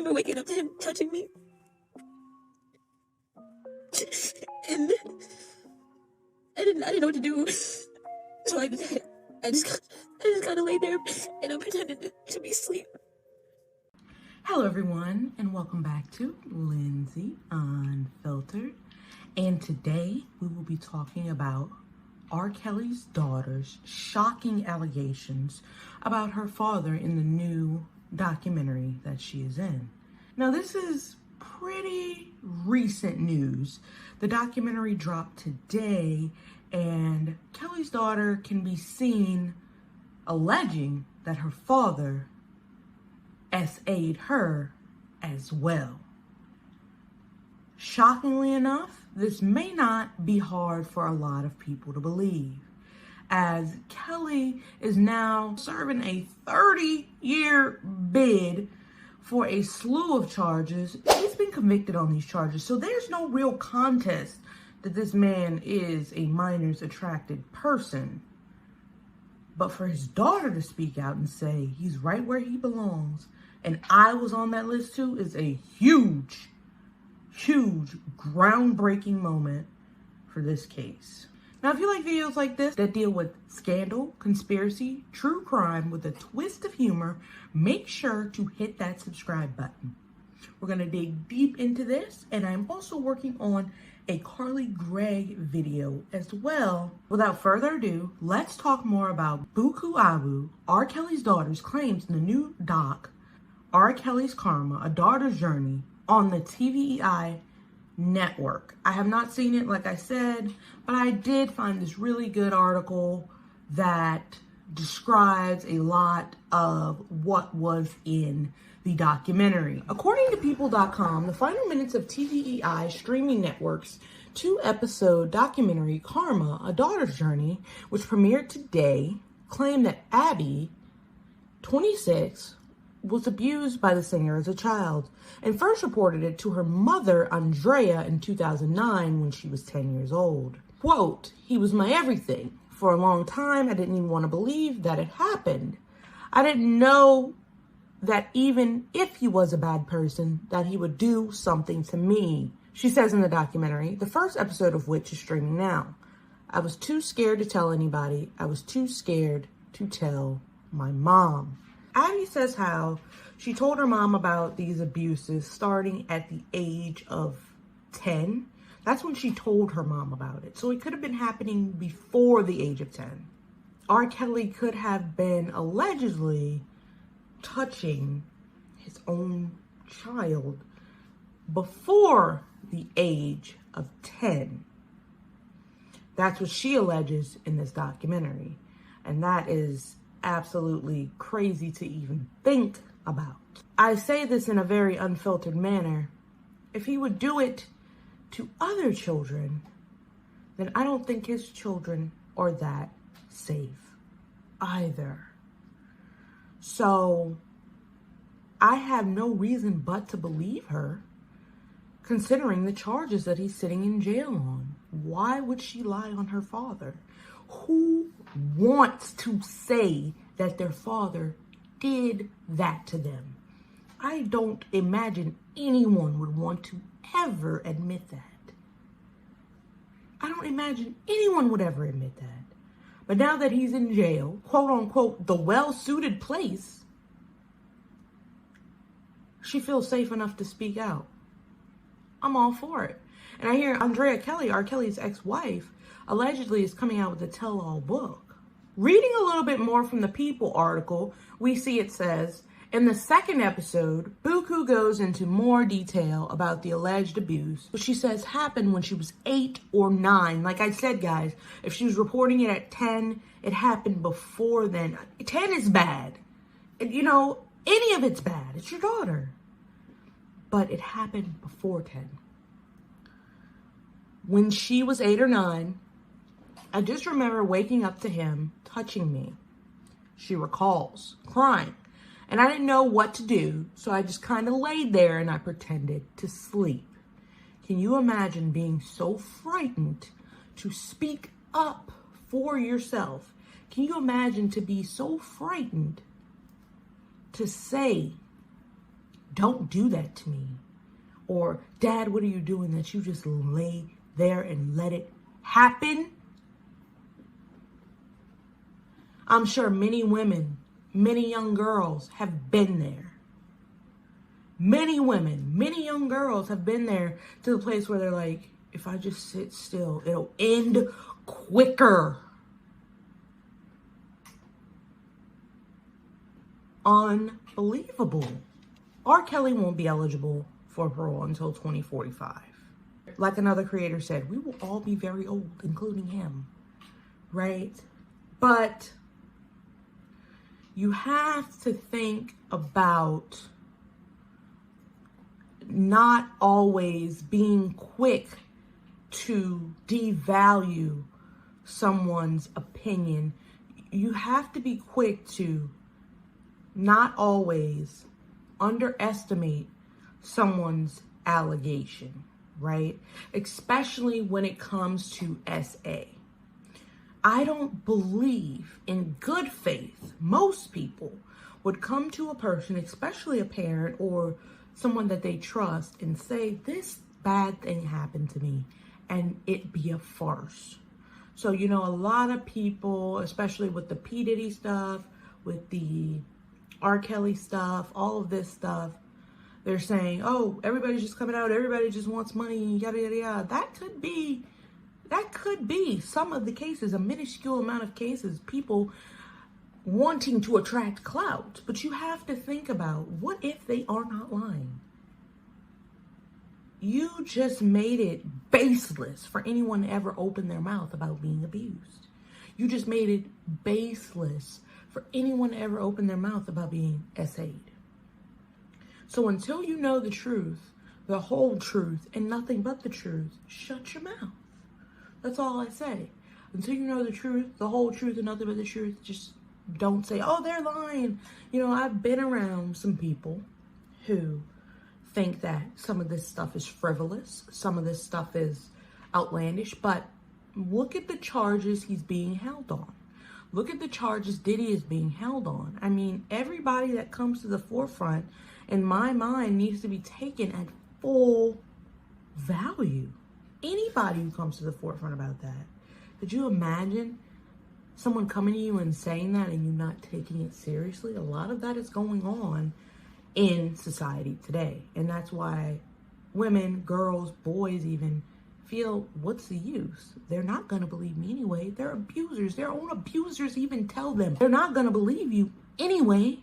remember waking up to him touching me. And I didn't know what to do. So I just kind of lay there and I pretended to be asleep. Hello everyone, and welcome back to Lindsay Unfiltered. And today we will be talking about R. Kelly's daughter's shocking allegations about her father in the new documentary that she is in. Now, this is pretty recent news. The documentary dropped today, and Kelly's daughter can be seen alleging that her father SA'd her as well. Shockingly enough, this may not be hard for a lot of people to believe, as Kelly is now serving a 30-year bid for a slew of charges. He's been convicted on these charges, so there's no real contest that this man is a minors attracted person. But for his daughter to speak out and say he's right where he belongs, and I was on that list too, is a huge, groundbreaking moment for this case. Now, if you like videos like this that deal with scandal, conspiracy, true crime with a twist of humor, make sure to hit that subscribe button. We're going to dig deep into this, and I'm also working on a Carly Gregg video as well. Without further ado, let's talk more about Buku Abu, R. Kelly's daughter's claims in the new doc, R. Kelly's Karma, A Daughter's Journey, on the TVEI network. I have not seen it, like I said, but I did find this really good article that describes a lot of what was in the documentary. According to People.com, the final minutes of TVEI streaming network's 2-episode documentary Karma, A Daughter's Journey, which premiered today, claimed that Abby, 26, was abused by the singer as a child, and first reported it to her mother, Andrea, in 2009 when she was 10 years old. Quote, "He was my everything. For a long time, I didn't even want to believe that it happened. I didn't know that even if he was a bad person, that he would do something to me," she says in the documentary, the first episode of which is streaming now. "I was too scared to tell anybody. I was too scared to tell my mom." Abby says how she told her mom about these abuses starting at the age of 10. That's when she told her mom about it. So it could have been happening before the age of 10. R. Kelly could have been allegedly touching his own child before the age of 10. That's what she alleges in this documentary. And that is absolutely crazy to even think about. I say this in a very unfiltered manner. If he would do it to other children, then I don't think his children are that safe either. So I have no reason but to believe her, considering the charges that he's sitting in jail on. Why would she lie on her father? Who wants to say that their father did that to them? I don't imagine anyone would want to ever admit that. I don't imagine anyone would ever admit that. But now that he's in jail, quote unquote, the well-suited place, she feels safe enough to speak out. I'm all for it. And I hear Andrea Kelly, R. Kelly's ex-wife, allegedly is coming out with a tell-all book. Reading a little bit more from the People article, we see it says, in the second episode, Buku goes into more detail about the alleged abuse, which she says happened when she was 8 or 9. Like I said, guys, if she was reporting it at 10, it happened before then. 10 is bad. You know, any of it's bad. It's your daughter. But it happened before 10. When she was 8 or 9, I just remember waking up to him touching me. She recalls, crying. And I didn't know what to do, so I just kind of laid there and I pretended to sleep. Can you imagine being so frightened to speak up for yourself? Can you imagine to be so frightened to say, don't do that to me. Or, Dad, what are you doing that you just lay there and let it happen? I'm sure many women, many young girls have been there. Many women, many young girls have been there to the place where they're like, if I just sit still, it'll end quicker. Unbelievable. R. Kelly won't be eligible for parole until 2045. Like another creator said, we will all be very old, including him, right? But you have to think about not always being quick to devalue someone's opinion. You have to be quick to not always underestimate someone's allegation, right? Especially when it comes to SA. I don't believe in good faith. Most people would come to a person, especially a parent or someone that they trust, and say, this bad thing happened to me, and it be a farce. So, you know, a lot of people, especially with the P. Diddy stuff, with the R. Kelly stuff, all of this stuff, they're saying, oh, everybody's just coming out, everybody just wants money, yada, yada, yada. That could be some of the cases, a minuscule amount of cases, people wanting to attract clout. But you have to think about, what if they are not lying? You just made it baseless for anyone to ever open their mouth about being abused. You just made it baseless for anyone to ever open their mouth about being SA'd. So until you know the truth, the whole truth, and nothing but the truth, shut your mouth. That's all I say. Until you know the truth, the whole truth, and nothing but the truth, just don't say, oh, they're lying. You know, I've been around some people who think that some of this stuff is frivolous, some of this stuff is outlandish, but look at the charges he's being held on. Look at the charges Diddy is being held on. I mean, everybody that comes to the forefront, in my mind, needs to be taken at full value. Anybody who comes to the forefront about that. Could you imagine someone coming to you and saying that and you not taking it seriously? A lot of that is going on in society today. And that's why women, girls, boys even feel, what's the use? They're not going to believe me anyway. They're abusers. Their own abusers even tell them they're not going to believe you anyway.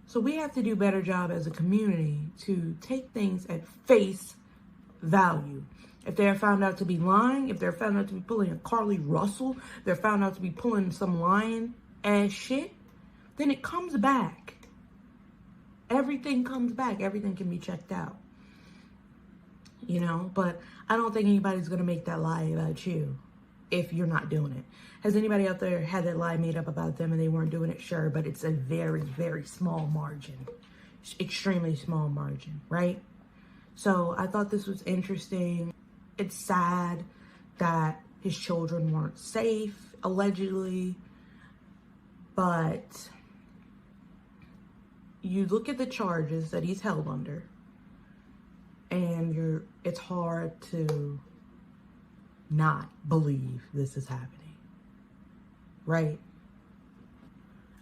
So we have to do a better job as a community to take things at face value. If they're found out to be lying, if they're found out to be pulling a Carly Russell, they're found out to be pulling some lying ass shit, then it comes back. Everything comes back. Everything can be checked out. You know, but I don't think anybody's going to make that lie about you if you're not doing it. Has anybody out there had that lie made up about them and they weren't doing it? Sure, but it's a very, very small margin. Extremely small margin, right? So I thought this was interesting. It's sad that his children weren't safe, allegedly, but you look at the charges that he's held under, and it's hard to not believe this is happening, right?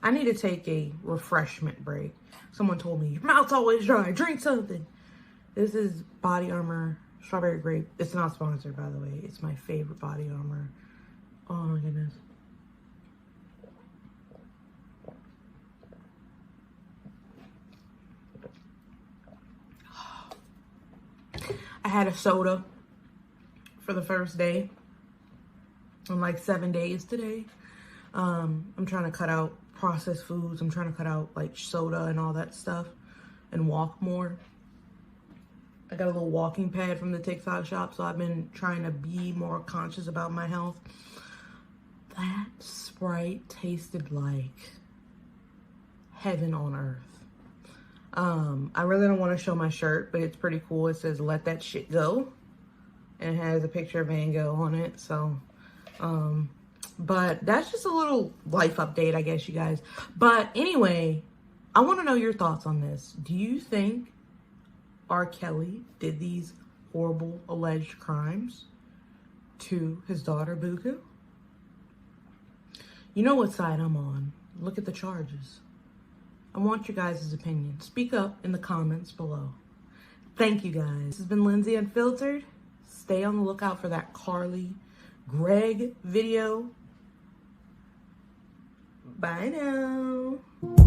I need to take a refreshment break. Someone told me, your mouth's always dry, drink something. This is Body Armor Strawberry Grape. It's not sponsored, by the way. It's my favorite Body Armor. Oh my goodness. I had a soda for the first day in like 7 days today. I'm trying to cut out processed foods. I'm trying to cut out like soda and all that stuff and walk more. I got a little walking pad from the TikTok shop, so I've been trying to be more conscious about my health. That Sprite tasted like heaven on earth. I really don't want to show my shirt, but it's pretty cool. It says, let that shit go. And it has a picture of Van Gogh on it. So, but that's just a little life update, I guess, you guys. But anyway, I want to know your thoughts on this. Do you think R. Kelly did these horrible alleged crimes to his daughter, Buku? You know what side I'm on. Look at the charges. I want your guys' opinion. Speak up in the comments below. Thank you, guys. This has been Lindsay Unfiltered. Stay on the lookout for that Carly Greg video. Bye now.